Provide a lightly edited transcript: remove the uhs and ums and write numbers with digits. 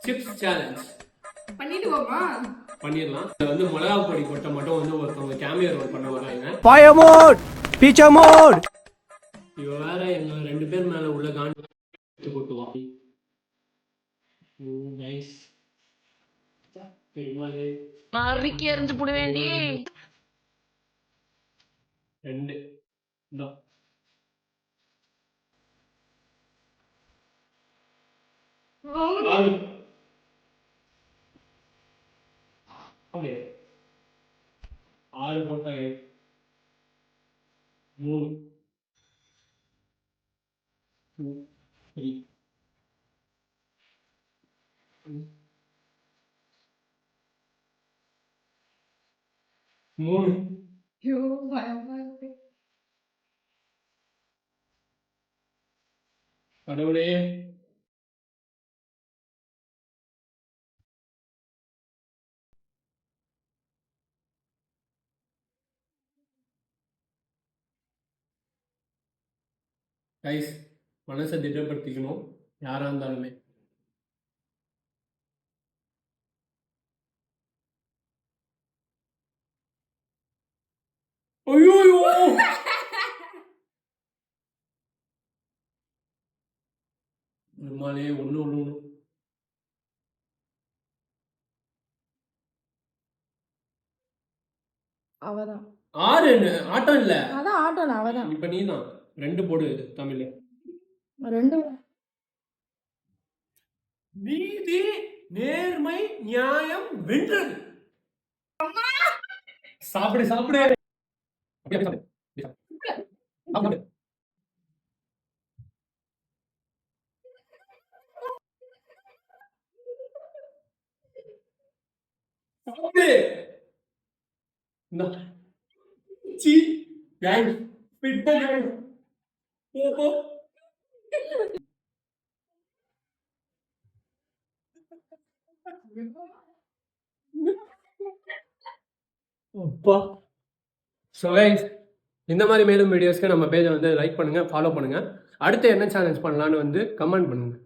Chips challenge பண்ணிடுவோமா? பண்ணிடலாம். இதை வந்து மிளகா பொடி கொட்டை மட்டும் வந்து ஒருத்தவங்க கேமியோ ரோல் பண்ண வராங்க. Fire mode, feature mode. இவ வேற எங்க 2 பேர் மேல உள்ள காண்டி கொட்டுவான். நைஸ். பெருமாளே. மறுக்கி எறிஞ்சு போடுவேண்டி. 2 இந்தா. அப்படியே 6 போட்டாங்க. 3 3 ஐயோ பயமா இருக்கு. கடவுளே. கைஸ், மனசை திடப்படுத்திக்கணும் யாரா இருந்தாலுமே. ஐயோ பெருமாளே, ஒண்ணு ஒண்ணு ஒண்ணு. அவதான் 6 ஆட்டம் இல்ல. அதான் ஆட்டோல அவதான். இப்ப நீதான் 2 போடு தமிழ்ல. 2 நீதி நேர்மை நியாயம் வென்றது. சாப்பிடு சாப்பிடு. அப்படியே சாப்பிடு. சாப்பிடு. சாப்பிடு. இந்தா. சீ கேங் பிட்ட கேங். ஓஹோ. அப்பா. ஸோ கைஸ், இந்த மாதிரி மேலும் வீடியோஸ்க்கு நம்ம பேஜை வந்து லைக் பண்ணுங்க, ஃபாலோ பண்ணுங்க. அடுத்து என்ன சேலஞ்ச் பண்ணலான்னு வந்து கமெண்ட் பண்ணுங்க.